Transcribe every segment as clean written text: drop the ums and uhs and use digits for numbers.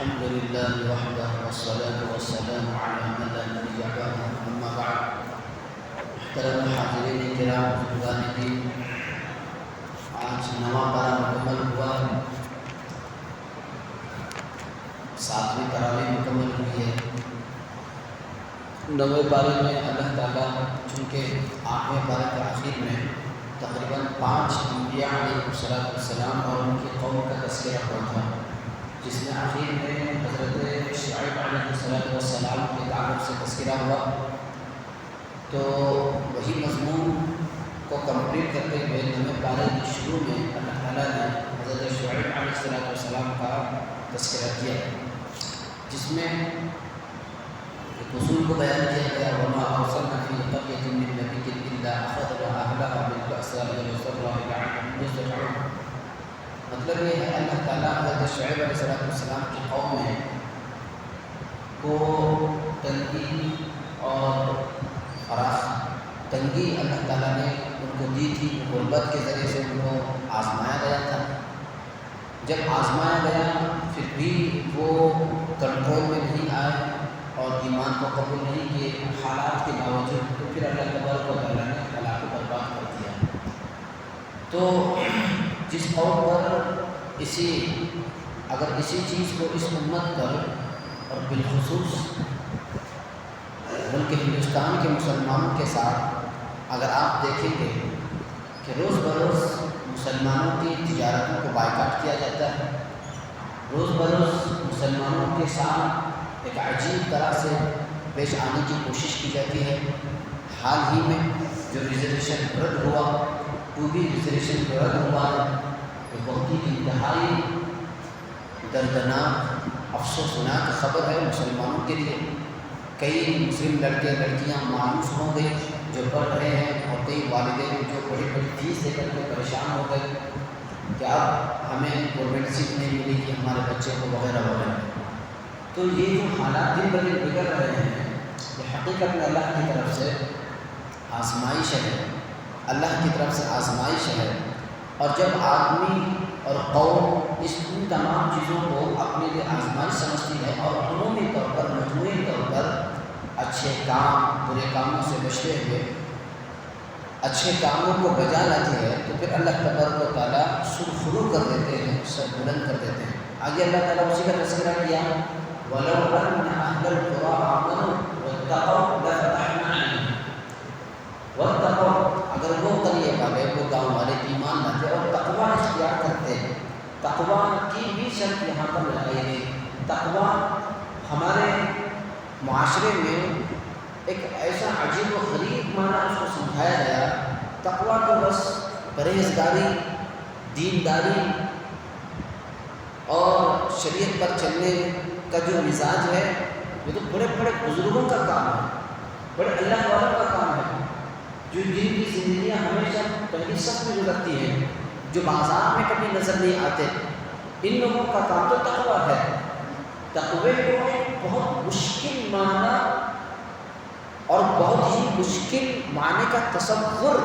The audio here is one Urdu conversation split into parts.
الحمد لله وحده والصلاة والسلام على من لا نبي بعده أما بعد. محترم حاضرین کرام بزرگان دین، آج نواں پارہ مکمل ہوا ہے، 7ویں تراویح مکمل ہوئی ہے۔ نویں پارے میں اللہ تعالیٰ چونکہ 8ویں پارے کے آخر میں تقریباً 5 انبیاء علیہ السلام اور ان کی قوم کا تذکرہ ہوا تھا، جس میں آخر میں حضرت شعیب علیہ السلام کے تعلق سے تذکرہ ہوا۔ تو وہی مضمون کو کمپلیٹ کرتے ہوئے نویں پارے کے شروع میں اللہ تعالیٰ نے حضرت شعیب علیہ السلام کا تذکرہ کیا، جس میں ایک اصول کو بیان کیا گیا، وَمَا أَرْسَلْنَا فِي قَرْيَةٍ مِّن نَبِيٍّ إِلَّا أَخَذْنَا أَهْلَهَا بِالْبَأْسَاءِ وَالضَّرَّاءِ لَعَلَّهُمْ يَضَّرَّعُونَ۔ مطلب یہ ہے اللہ تعالیٰ حضرت شعیب علیہ السلام کی قوم میں کو تنگی اور تنگی اللہ تعالیٰ نے ان کو دی تھی، غربت کے ذریعے سے ان کو آزمایا گیا تھا۔ جب آزمایا گیا پھر بھی وہ کنٹرول میں نہیں آئے اور ایمان کو قبول نہیں کیے حالات کے باوجود، تو پھر اللہ تبارک و تعالیٰ نے ہلاک و برباد کر دیا۔ تو جس قوم پر اگر اسی چیز کو اس امت پر اور بالخصوص ملک ہندوستان کے مسلمانوں کے ساتھ اگر آپ دیکھیں گے کہ روز بروز مسلمانوں کی تجارتوں کو بائیکاٹ کیا جاتا ہے، روز بروز مسلمانوں کے ساتھ ایک عجیب طرح سے پیش آنے کی کوشش کی جاتی ہے۔ حال ہی میں جو ریزرویشن رد ہوا، وہ بھی ریزرویشن جو رد ہوا ہے، وہ بہت ہی انتہائی دردناک افسوسناک خبر ہے مسلمانوں کے لیے۔ کئی مسلم لڑکے لڑکیاں مایوس ہو گئی جو پڑھ رہے ہیں، اور کئی والدین جو بڑی بڑی فیس دے کر کے پریشان ہو گئے کہ اب ہمیں گورنمنٹ سیٹ نہیں ملے گی ہمارے بچے کو وغیرہ وغیرہ۔ تو یہ جو حالات دن بدن بگڑ رہے ہیں، یہ حقیقت میں اللہ کی طرف سے آزمائش ہے، اللہ کی طرف سے آزمائش ہے۔ اور جب آدمی اور قوم اس تمام چیزوں کو اپنے لیے آزمائش سمجھتی ہے اور عمومی طور پر مجموعی طور پر اچھے کام برے کاموں سے بچتے ہوئے اچھے کاموں کو بجا لاتی ہے، تو پھر اللہ تبارک و تعالیٰ سرخرو کر دیتے ہیں، سر بلند کر دیتے ہیں۔ آگے اللہ تعالیٰ اسی کا تذکرہ کیا، وَلَوْ أَنَّ أَهْلَ الْقُرَىٰ آمَنُوا وَاتَّقَوْا لَفَتَحْنَا عَلَيْهِمْ وَاتَّقَوْا، اگر وہ قریے والے وہ گاؤں والے ایمان لاتے اور تقویٰ اختیار کرتے۔ تقویٰ کی بھی شرط یہاں پر لگائی گئی۔ تقویٰ ہمارے معاشرے میں ایک ایسا عجیب و غریب معنی اس کو سمجھایا گیا۔ تقویٰ کو بس پرہیزگاری، دینداری اور شریعت پر چلنے کا جو مزاج ہے، وہ تو بڑے بڑے بزرگوں کا کام ہے، بڑے اللہ والوں کا کام ہے، جو جن کی زندگیاں ہمیشہ پہلی صف میں گزرتی ہیں، جو بازار میں کبھی نظر نہیں آتے، ان لوگوں کا کام تو تقویٰ ہے۔ تقوی کو ایک بہت مشکل معنی اور بہت ہی مشکل معنی کا تصور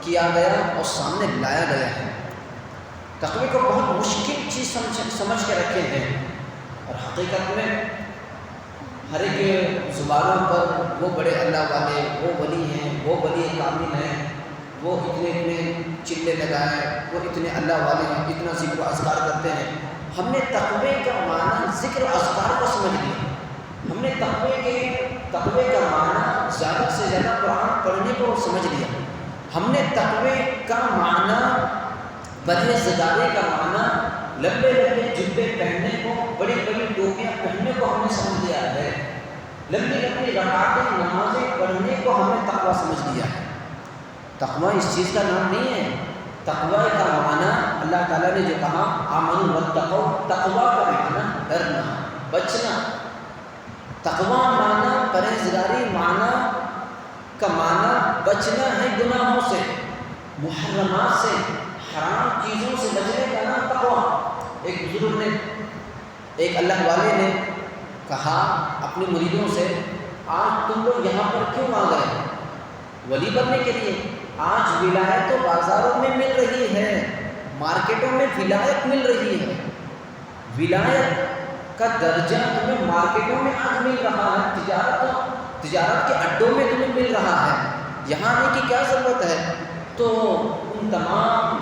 کیا گیا اور سامنے لایا گیا ہے۔ تقوی کو بہت مشکل چیز سمجھ کے رکھے ہیں، اور حقیقت میں ہر ایک زبانوں پر وہ بڑے اللہ والے، وہ ولی ہیں، وہ ولی کامل ہیں، وہ اتنے چلے لگائے، وہ اتنے اللہ والے ہیں، اتنا ذکر و اذکار کرتے ہیں۔ ہم نے تقوی کا معنی ذکر و اذکار کو سمجھ لیا۔ ہم نے تقوی کا معنی زیادہ سے زیادہ قرآن پڑھنے کو سمجھ لیا۔ ہم نے تقوی کا معنی پرہیزگاری کا معنی لمبے لمبے جبے پہننے کو، بڑی بڑی ٹوپیاں پہننے کو ہم نے سمجھ لیا ہے۔ لمبی لمبی رکعتیں نمازیں پڑھنے کو ہم نے تقوی سمجھ لیا ہے۔ تقوی اس چیز کا نام نہیں ہے۔ تقوی کا معنی اللہ تعالیٰ نے جو کہا آمنوا واتقوا، تقوی کا معنی ڈرنا، بچنا۔ تقوی معنی پرہیزگاری معنی کا معنی بچنا ہے گناہوں سے، محرمات سے، حرام چیزوں سے بچنے کا نام تقوی۔ ایک بزرگ نے، ایک اللہ والے نے کہا اپنے مریدوں سے، آج تم لوگ یہاں پر کیوں آ گئے؟ ولی بننے کے لیے؟ آج ولایت تو بازاروں میں مل رہی ہے، مارکیٹوں میں ولایت مل رہی ہے۔ ولایت کا درجہ تمہیں مارکیٹوں میں آج مل رہا ہے، تجارت کے اڈوں میں تمہیں مل رہا ہے، یہاں آنے کی کیا ضرورت ہے؟ تو ان تمام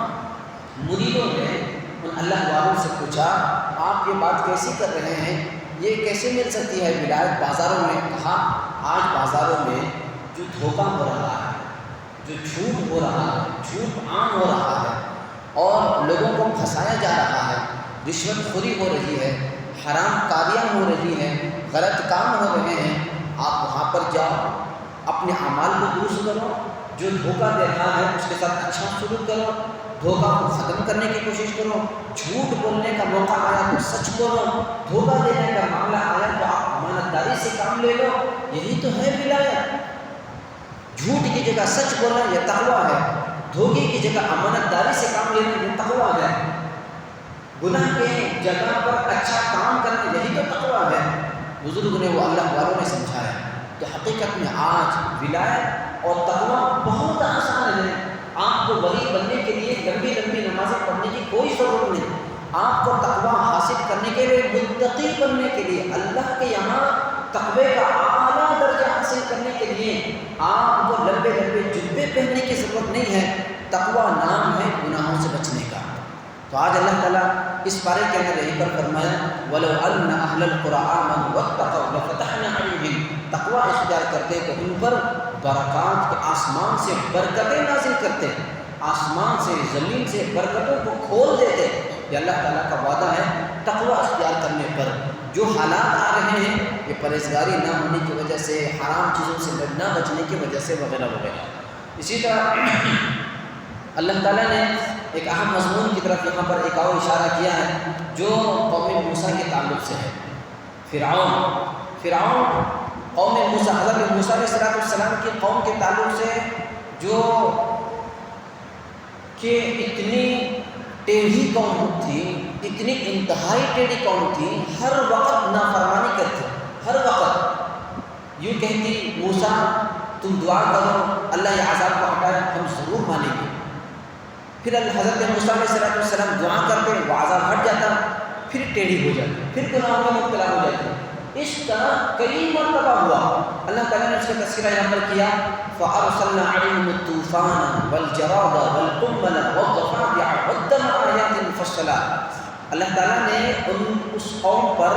مریدوں نے ان اللہ والوں سے پوچھا آپ یہ بات کیسی کر رہے ہیں، یہ کیسے مل سکتی ہے ولایت بازاروں میں؟ کہا آج بازاروں میں جو دھوکہ ہو رہا ہے، جو جھوٹ ہو رہا ہے، جھوٹ عام ہو رہا ہے اور لوگوں کو پھنسایا جا رہا ہے، رشوت خوری ہو رہی ہے، حرام کاریاں ہو رہی ہیں، غلط کام ہو رہے ہیں، آپ وہاں پر جاؤ، اپنے اعمال کو درست کرو، جو دھوکہ دے رہا ہے اس کے ساتھ اچھا سلوک کرو، دھوکہ کو ختم کرنے کی کوشش کرو، جھوٹ بولنے کا موقع آیا تو سچ بولو، دھوکہ دینے کا معاملہ آیا تو آپ امانت داری سے کام لے لو، یہی تو ہے ولایت۔ جھوٹ کی جگہ سچ بولنا یہ تقویٰ ہے، دھوکے کی جگہ امانت داری سے کام لینا یہ تقویٰ ہے، گناہ کے جگہ پر اچھا کام کرنا یہی تو تقویٰ ہے۔ بزرگ نے وہ اللہ والوں نے سمجھایا۔ تو حقیقت میں آج ولایت اور تقویٰ بہت آسان ہے۔ آپ کو ولی بننے کے لیے لمبی لمبی نمازیں پڑھنے کی کوئی ضرورت نہیں، آپ کو تقویٰ حاصل کرنے کے لیے، متقی بننے کے لیے، اللہ کے یہاں تقوی کا اعلیٰ درجہ حاصل کرنے کے لیے آپ کو لمبے لمبے جبے پہننے کی ضرورت نہیں ہے، تقویٰ نام ہے گناہوں سے بچنے کا۔ تو آج اللہ تعالیٰ اس پارے کے اندر یہی پر فرمایا وَلَوْ أَنَّ أَهْلَ الْقُرَىٰ آمَنُوا وَاتَّقَوْا لَفَتَحْنَا عَلَيْهِمْ، تقویٰ اختیار کرتے تو ان پر برکات کے آسمان سے برکتیں نازل کرتے، آسمان سے زمین سے برکتوں کو کھول دیتے۔ یہ اللہ تعالیٰ کا وعدہ ہے تقویٰ اختیار کرنے پر۔ جو حالات آ رہے ہیں یہ پرہیزگاری نہ ہونے کی وجہ سے، حرام چیزوں سے نہ بچنے کی وجہ سے وغیرہ وغیرہ۔ اسی طرح اللہ تعالیٰ نے ایک اہم مضمون کی طرف یہاں پر ایک اور اشارہ کیا ہے جو قوم موسیٰ کے تعلق سے ہے۔ فرعون قوم موسیٰ، حضرت موسیٰ علیہ السلام کی قوم کے تعلق سے جو کہ اتنی ٹیڑھی قوم تھی، اتنی انتہائی ٹیڑھی قوم تھی، ہر وقت نافرمانی کرتی، ہر وقت یوں کہتی موسیٰ تم دعا کرو اللہ یہ عذاب کو ہٹائے ہم ضرور مانیں گے۔ پھر حضرت موسیٰ علیہ السلام دعا کرتے، وہ عذاب ہٹ جاتا، پھر ٹیڑھی ہو جاتی، پھر گناہوں میں مبتلا ہو جاتی۔ اس طرح کئی مرتبہ ہوا۔ اللہ تعالیٰ نے اس کا تذکرہ یہاں پر کیا فَأَرْسَلْنَا عَلَيْهِمُ الطُّوفَانَ وَالْجَرَادَ وَالْقُمَّلَ وَالضَّفَادِعَ وَالدَّمَ آيَاتٍ مُفَصَّلَاتٍ۔ اللہ تعالیٰ نے اس قوم پر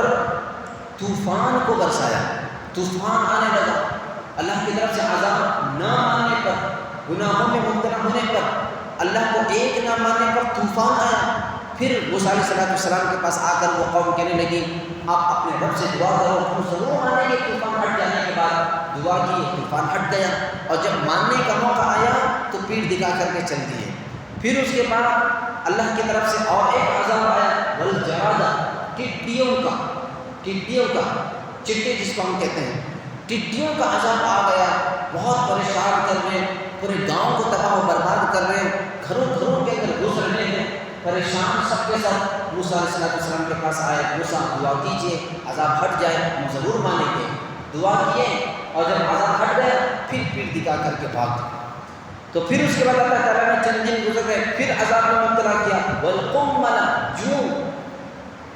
طوفان کو برسایا، طوفان آنے لگا، اللہ کی طرف سے عذاب نہ ماننے پر، گناہوں میں مبتلا ہونے پر، اللہ کو ایک نہ ماننے پر طوفان آیا۔ پھر موسیٰ علیہ السلام کے پاس آ کر وہ قوم کہنے لگی آپ اپنے رب سے دعا کرو ہم ضرور مانیں گے۔ طوفان ہٹ جانے کے بعد دعا کی، طوفان ہٹ گیا، اور جب ماننے کا موقع آیا تو پیٹھ دکھا کر کے چل دیے۔ پھر اس کے بعد اللہ کی طرف سے اور ایک عذاب آیا والجرادہ، ٹڈیوں کا، چٹے جس کو ہم کہتے ہیں، ٹڈیوں کا عذاب آ گیا، بہت پریشان کر رہے ہیں، پورے گاؤں کو تباہ و برباد کر رہے ہیں، گھروں کے اندر گھس رہے ہیں، پریشان سب کے ساتھ موسیٰ علیہ السلام کے پاس آئے، موسیٰ دعا کیجئے عذاب ہٹ جائے ہم ضرور مانیں گے۔ دعا کیے اور جب عذاب ہٹ گیا پھر پیٹھ دکھا کر کے بھاگ گئے۔ تو پھر اس کے بعد اللہ تعالیٰ نے چند دن گزر گئے، پھر عذاب میں مبتلا کیا والقمل،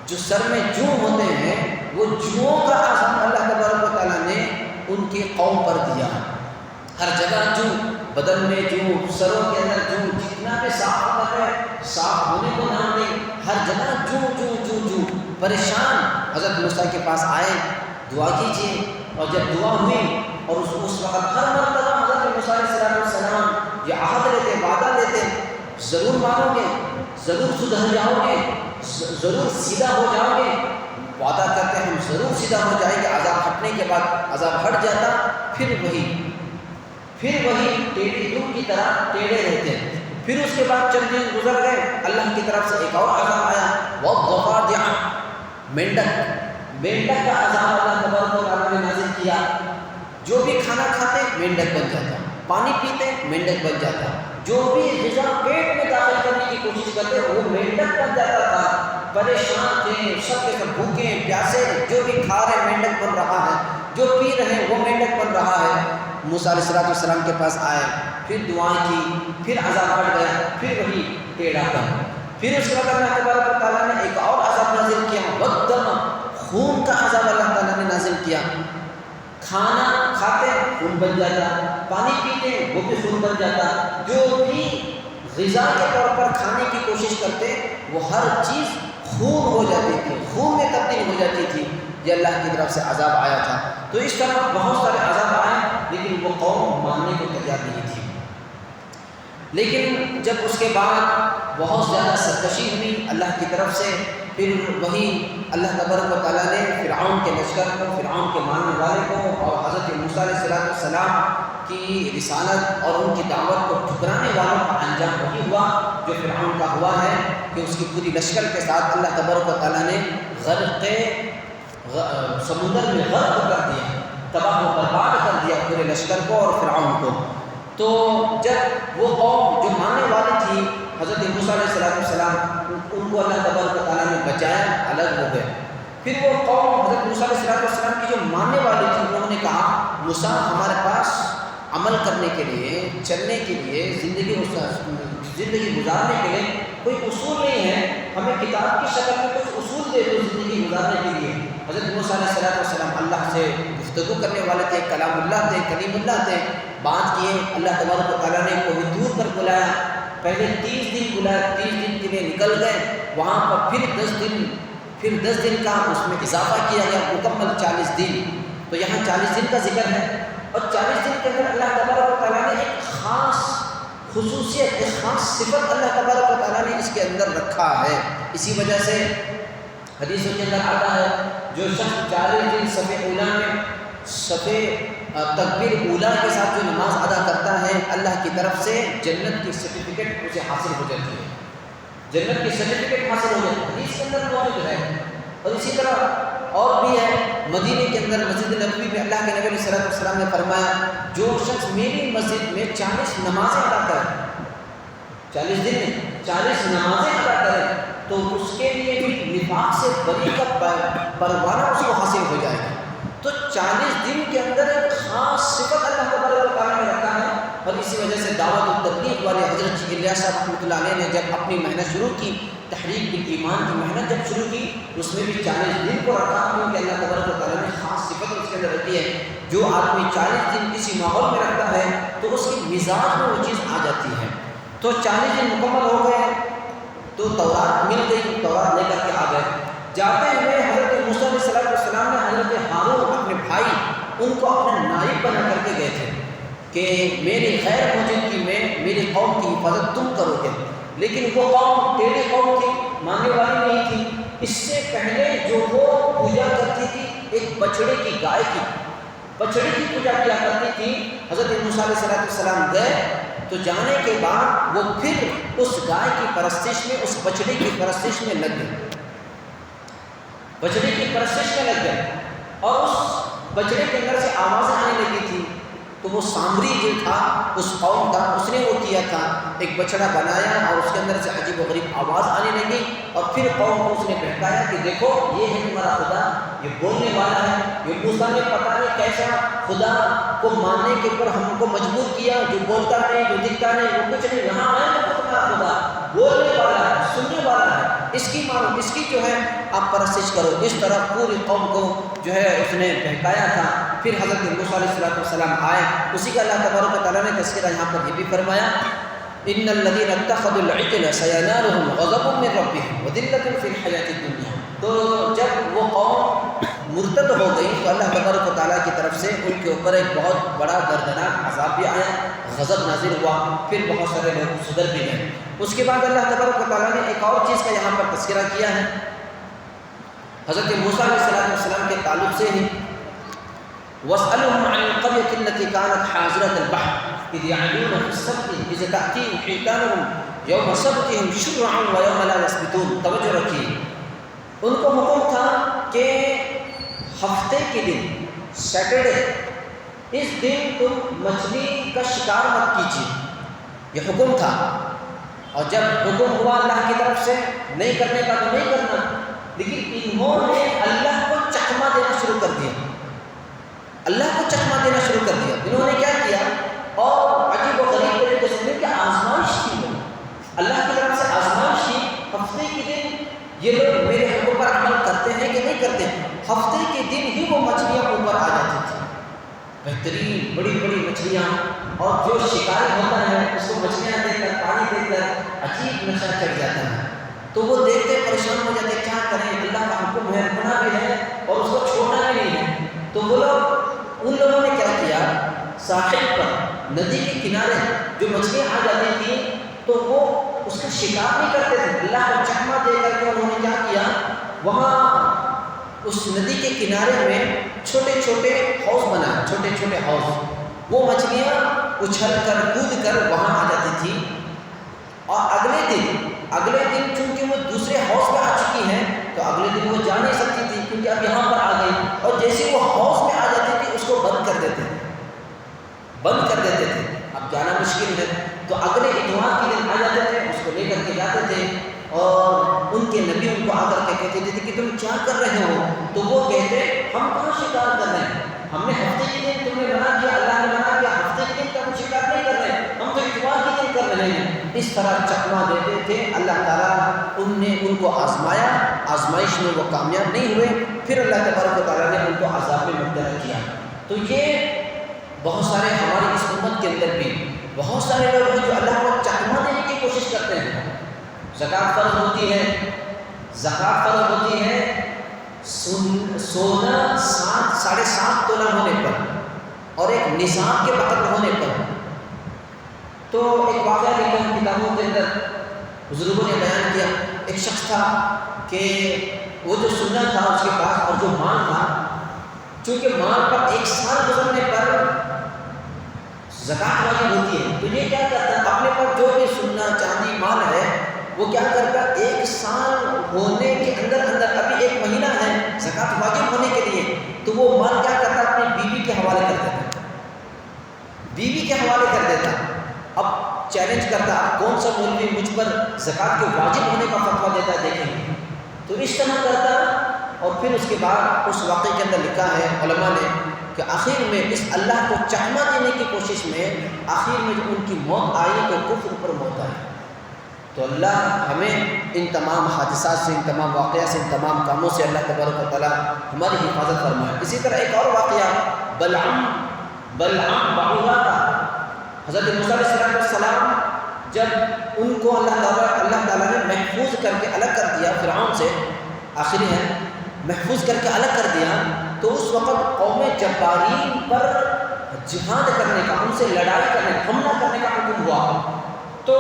جو سر میں جوں ہوتے ہیں وہ جوؤں کا عذاب اللہ تبارک و تعالیٰ نے ان کی قوم پر دیا۔ ہر جگہ جوں، بدن میں جوں، سروں کے اندر جوں، جتنا بھی صاف ہوتا ہے صاف ہونے کو نام نہیں، ہر جگہ جوں پریشان۔ حضرت موسیٰ کے پاس آئے دعا کیجیے، اور جب دعا ہوئی اور اس وقت ہر مرتبہ حضرت موسیٰ علیہ السلام یہ عہد لیتے، وعدہ لیتے ضرور مانو گے، ضرور سدھر جاؤ گے، ضرور سیدھا ہو جاؤ گے، وعدہ کرتے ہم ضرور سیدھا ہو جائیں گے۔ عذاب ہٹنے کے بعد عذاب ہٹ جاتا، پھر وہی ٹیڑھی روح کی طرح ٹیڑھے رہتے۔ پھر اس کے بعد چند دن گزر گئے، اللہ کی طرف سے ایک اور عذاب آیا والضفادع، مینڈک کا عذاب اللہ تبارک و تعالیٰ نے نازل کیا۔ جو بھی کھانا کھاتے مینڈک بن جاتا، پانی پیتے مینڈک بن جاتا، جو بھی غذا پیٹ میں داخل کرنے کی کوشش کرتے وہ مینڈک بن جاتا تھا۔ پریشان تھے سب کے سب، بھوکے پیاسے، جو بھی کھا رہے مینڈک بن رہا ہے، جو پی رہے ہیں وہ مینڈک بن رہا ہے۔ موسیٰ علیہ السلام کے پاس آئے، پھر دعائیں کی، پھر عذاب ہٹ گیا، پھر وہی ٹیڑھا کر۔ پھر اس کے بعد اللہ تبارک و تعالیٰ نے ایک اور عذاب نازل کیا والدم، خون کیا. کھانا کھاتے خون بن جاتا, پانی پیتے وہ بھی خون بن جاتا, جو بھی غذا کے طور پر کھانے کی کوشش کرتے وہ ہر چیز خون ہو جاتی تھی, خون میں تبدیل ہو جاتی تھی. یہ اللہ کی طرف سے عذاب آیا تھا. تو اس طرح بہت سارے عذاب آئے, لیکن وہ قوم ماننے کو تیار نہیں تھی. لیکن جب اس کے بعد بہت زیادہ سرکشی ہوئی اللہ کی طرف سے, پھر وہی اللہ تبارک و تعالیٰ نے فرعون کے لشکر کو, فرعون کے ماننے والے کو اور حضرت موسیٰ علیہ السلام کی رسالت اور ان کی دعوت کو ٹھکرانے والوں کا انجام وہی ہوا جو فرعون کا ہوا ہے کہ اس کی پوری لشکر کے ساتھ اللہ تبارک و تعالیٰ نے سمندر میں غرق کر دیا, تباہ و برباد کر دیا پورے لشکر کو اور فرعون کو. تو جب وہ قوم جو ماننے والی تھی حضرت موسیٰ علیہ السلام, ان کو اللہ تبارک و تعالیٰ نے بچایا, الگ ہو گئے. پھر وہ قوم حضرت موسیٰ علیہ السلام کی جو ماننے والی تھی, انہوں نے کہا موسیٰ ہمارے پاس عمل کرنے کے لیے, چلنے کے لیے, زندگی گزارنے کے لیے کوئی اصول نہیں ہے, ہمیں کتاب کی شکل میں کچھ اصول دے دو زندگی گزارنے کے لیے. حضرت موسیٰ علیہ السلام اللہ سے گفتگو کرنے والے تھے, کلام اللہ تھے, کلیم اللہ تھے, بات کیے. اللہ تبارک و تعالیٰ نے کوئی دور پر بلایا, پہلے 30 دن بلایا, 30 دن کے لیے نکل گئے وہاں پر, پھر 10 دن کا اس میں اضافہ کیا گیا, مکمل 40 دن. تو یہاں 40 دن کا ذکر ہے, اور 40 دن کے اندر اللہ تبارک و تعالیٰ نے ایک خاص خصوصیت, ایک خاص صفت اللہ تبارک و تعالیٰ نے اس کے اندر رکھا ہے. اسی وجہ سے حدیثوں کے اندر آتا ہے جو شخص 40 دن صف اولیٰ میں تکبیر اولیٰ کے ساتھ جو نماز ادا کرتا ہے, اللہ کی طرف سے جنت کی سرٹیفکیٹ اسے حاصل ہو جاتی ہے, جنت کی سرٹیفکیٹ حاصل ہو جاتی ہے. حدیث کے اندر موجود ہے. اور اسی طرح اور بھی ہے, مدینے کے اندر مسجد نبوی میں اللہ کے نبی علیہ السلام نے فرمایا جو شخص میری مسجد میں 40 نمازیں ادا کرے, 40 دن میں 40 نمازیں ادا کرے, تو اس کے لیے بھی نفاق سے بری کا پروانہ اس کو حاصل ہو جائے گا. تو 40 دن کے اندر ایک خاص صفت اللہ تبارک و تعالیٰ نے رکھا ہے. اور اسی وجہ سے دعوت التبلیغ والے حضرت الیاس صاحب رحمۃ اللہ علیہ نے جب اپنی محنت شروع کی, تحریک بالایمان کی محنت جب شروع کی, اس میں بھی 40 دن کو رکھا, کیونکہ اللہ تبارک و تعالیٰ نے خاص صفت اس کے اندر رکھی ہے. جو آدمی 40 دن کسی ماحول میں رکھتا ہے تو اس کی مزاج میں وہ چیز آ جاتی ہے. تو 40 دن مکمل ہو گئے تو تورات مل گئی, تورات لے کر کے آ گئے. جاتے ہوئے حضرت موسیٰ علیہ السلام نے حضرت ہارون اپنے بھائی, ان کو اپنے نائب بنا کر کے گئے تھے کہ میری غیر موجودگی میں میری قوم کی حفاظت تم کرو گے. لیکن وہ قوم ٹیڑھی قوم تھی, ماننے والی نہیں تھی. اس سے پہلے جو وہ پوجا کرتی تھی ایک بچڑے کی, گائے کی, بچڑے کی پوجا کیا کرتی تھی. حضرت موسیٰ علیہ السلام گئے تو جانے کے بعد وہ پھر اس گائے کی پرستش میں, اس بچڑے کی پرستش میں لگ گئے, بچڑے کی پرستش میں لگ گئے. اور اس بچڑے کے اندر سے آوازیں آنے لگی تھی. تو وہ سامری جو تھا اس قوم کا, اس نے وہ کیا تھا, ایک بچڑا بنایا اور اس کے اندر سے عجیب و غریب آواز آنے لگی. اور پھر قوم کو اس نے بہکایا کہ دیکھو یہ ہے تمہارا خدا, یہ بولنے والا ہے. یہ موسیٰ نے پتہ نہیں کیسا خدا کو ماننے کے اوپر ہم کو مجبور کیا, جو بولتا نہیں, جو دکھتا نہیں, وہ کچھ نہیں. یہاں آئے تو تمہارا خدا بولنے والا ہے, سننے والا ہے, اس کی مانو, اس کی جو ہے آپ پرستش کرو. اس طرح پوری قوم کو جو ہے اس نے بہکایا تھا. پھر حضرت موسیٰ علیہ السلام آئے, اسی کا اللہ تبارک و تعالیٰ نے تذکرہ یہاں پر یہ بھی فرمایا, ان الذین اتخذوا العجل سینالهم غضب من ربهم وذلة فی الحیاۃ الدنیا. تو جب وہ قوم مرتد ہو گئی تو اللہ تبارک و تعالیٰ کی طرف سے ان کے اوپر ایک بہت بڑا دردناک عذاب بھی آیا, غضب نازل ہوا. پھر بہت سارے لوگ سدھر بھی گئے. اس کے بعد اللہ تبارک و تعالیٰ نے ایک اور چیز کا یہاں پر تذکرہ کیا ہے حضرت موسیٰ علیہ السلام کے تعلق سے ہی. واسألهم عن القرية التي كانت حاضرة البحر إذ يعدون في السبت إذ تأتيهم حيتانهم يوم سبتهم شرعا ويوم لا يسبتون. توجہ رکھیے, ان کو حکم تھا کہ ہفتے کے دن, سیٹرڈے, اس دن تم مچھلی کا شکار مت کیجیے, یہ حکم تھا. اور جب حکم ہوا اللہ کی طرف سے نہیں کرنے کا تو نہیں کرنا, لیکن انہوں نے اللہ کو چکما دینا شروع کر دیا, اللہ کو چکما دینا شروع کر دیا. انہوں نے کیا کیا, اور عجیب و غریب طریقے سے کہ آزمائش کی, اللہ کی طرف سے آزمائش کی. ہفتے کے دن یہ لوگ میرے حکم پر عمل کرتے ہیں کہ نہیں کرتے ہیں, ہفتے کے دن ہی وہ مچھلیاں بہترین بڑی بڑی مچھلیاں، اور جو شکاری ہوتا ہے اس کو مچھلیاں دیکھ کر پانی دیکھ کر عجیب نشہ چڑھ جاتا ہے، تو وہ دیکھتے پریشان ہو جاتے کیا کریں، اللہ کا حکم ہے، گناہ بھی ہے اور اس کو چھوڑنا بھی نہیں ہے۔ تو وہ لوگ ان لوگوں نے کیا کیا، ساحل پر ندی کے کنارے جو مچھلیاں آ جاتی تھیں تو وہ اس کا شکار نہیں کرتے تھے، اللہ کا چکمہ دے کر کے انہوں نے کیا کیا، وہاں اس ندی کے کنارے میں چھوٹے چھوٹے ہاؤس بنائے، چھوٹے چھوٹے ہاؤس، وہ مچھلیاں اچھل کر کود کر وہاں آ جاتی تھی، اور اگلے دن چونکہ وہ دوسرے ہاؤس میں آ چکی ہیں تو اگلے دن وہ جا نہیں سکتی تھی کیونکہ اب یہاں پر آ گئی، اور جیسے وہ ہاؤس میں آ جاتی تھی اس کو بند کر دیتے تھے، اب جانا مشکل ہے، تو اگلے اتوار کے دن آ جاتے تھے، اس کو لے کر کے جاتے تھے، اور ان کے نبی ان کو آ کر کے کہتے تھے کہ تم کیا کر رہے ہو، تو وہ کہتے ہم کہاں شکار کر رہے ہیں، ہم نے ہفتے کے دن تم نے منع کیا، اللہ نے منع کیا، ہفتے کے دن ہم شکار نہیں کر رہے، ہم تو اتوار کے دن کر رہے ہیں، اس طرح چکمہ دیتے تھے۔ اللہ تعالیٰ نے ان کو آزمایا، آزمائش میں وہ کامیاب نہیں ہوئے، پھر اللہ تبارک و تعالیٰ نے ان کو عذاب میں مبتلا کیا۔ تو یہ بہت سارے ہماری اس امت کے اندر بھی بہت سارے لوگ ہیں جو اللہ کو چکمہ دینے کی کوشش کرتے ہیں۔ زکوٰۃ فرض ہوتی ہے سونا 7.5 تولہ ہونے پر اور ایک نصاب کے برابر ہونے پر۔ تو ایک واقعہ لکھا ہے کتابوں کے اندر، بزرگوں نے بیان کیا، ایک شخص تھا کہ وہ جو سونا تھا اس کے پاس اور جو مال تھا، چونکہ مال پر 1 سال گزرنے پر زکوٰۃ واجب ہوتی ہے، تو یہ کیا کرتا ہے، اپنے پر جو بھی سونا چاندی مال ہے وہ کیا کرتا ہے، 1 سال ہونے کے اندر ابھی 1 مہینہ ہے زکوٰۃ واجب ہونے کے لیے، تو وہ مال کیا کرتا ہے، اپنی بیوی کے حوالے کر دیتا۔ اب چیلنج کرتا ہے کون سا مولوی مجھ پر زکوٰۃ کے واجب ہونے کا فتویٰ دیتا ہے، دیکھیں گے، تو اس طرح کرتا۔ اور پھر اس کے بعد اس واقعے کے اندر لکھا ہے علماء نے کہ آخر میں اس اللہ کو چکمہ دینے کی کوشش میں آخر میں جب ان کی موت آئی تو کفر پر موت آئی۔ تو اللہ ہمیں ان تمام حادثات سے، ان تمام واقعات سے، ان تمام کاموں سے اللہ تبارک و تعالیٰ ہماری حفاظت فرمائے۔ اسی طرح ایک اور واقعہ بلعام بعورہ کا، حضرت موسیٰ علیہ السلام جب ان کو اللہ تعالیٰ نے محفوظ کر کے الگ کر دیا فرعون سے، آخری ہے محفوظ کر کے الگ کر دیا، تو اس وقت قوم جبارین پر جہاد کرنے کا، ان سے لڑائی کرنے کا، حملہ کرنے کا حکم ہوا۔ تو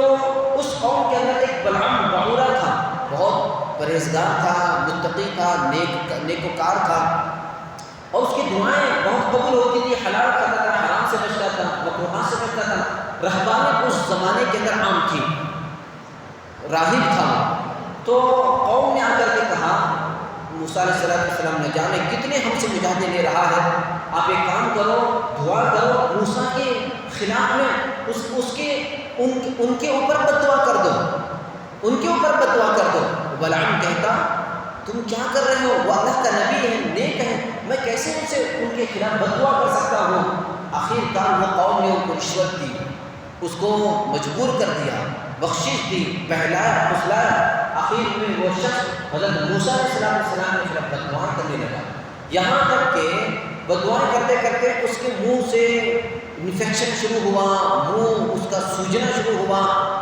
اس قوم کے اندر ایک بلعام بعورہ تھا، بہت پرہیزگار تھا، متقی تھا، نیکوکار تھا، اور اس کی دعائیں بہت قبول ہوتی تھی، حلال کھاتا تھا، حرام سے بچتا تھا، مکروہات سے بچتا تھا۔ رہبانی اس زمانے کے اندر عام تھی، راہب تھا۔ تو قوم نے آ کر کے کہا موسیٰ علیہ السلام نے جانے کتنے ہم سے مجاہدے لے رہا ہے، آپ ایک کام کرو، دعا کرو موسیٰ کے خلاف میں ان کے اوپر بددعا کر دو۔ بلعام کہتا تم کیا کر رہے ہو، وہ اللہ کا نبی ہے، نیک ہے، میں کیسے ان کے خلاف بددعا کر سکتا ہوں۔ آخر کار وہ قوم نے ان کو رشوت دی، اس کو مجبور کر دیا، بخشش دی، بہلایا پھسلایا۔ آخر میں وہ شخص حضرت موسیٰ علیہ السلام نے خلاف بددعائیں کرنے لگا، یہاں تک کہ بددعائیں کرتے کرتے اس کے منہ سے انفیکشن شروع ہوا، منہ اس کا سوجنا شروع ہوا،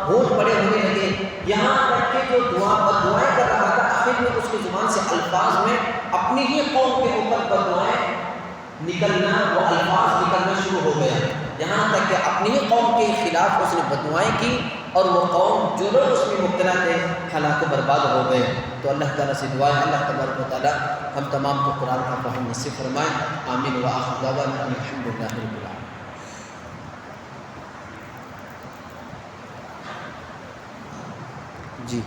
ہونٹ بڑے ہونے لگے، یہاں تک کہ جو بددعائیں کر رہا تھا آخر میں اس کی زبان سے الفاظ میں اپنی ہی قوم کے اوپر بددعائیں نکلنا، وہ الفاظ نکلنا شروع ہو گیا، یہاں تک کہ اپنی ہی قوم کے خلاف اس نے بددعائیں کی، اور وہ قوم جو لوگ اس میں مبتلا تھے ہلاک و برباد ہو گئے۔ تو اللہ تعالیٰ سے دعا ہے اللہ تبارک و تعالیٰ ہم تمام کو قرآن کا فہم نصیب فرمائے۔ آمین وآخر دعوانا ان الحمد للہ رب العالمین۔ جی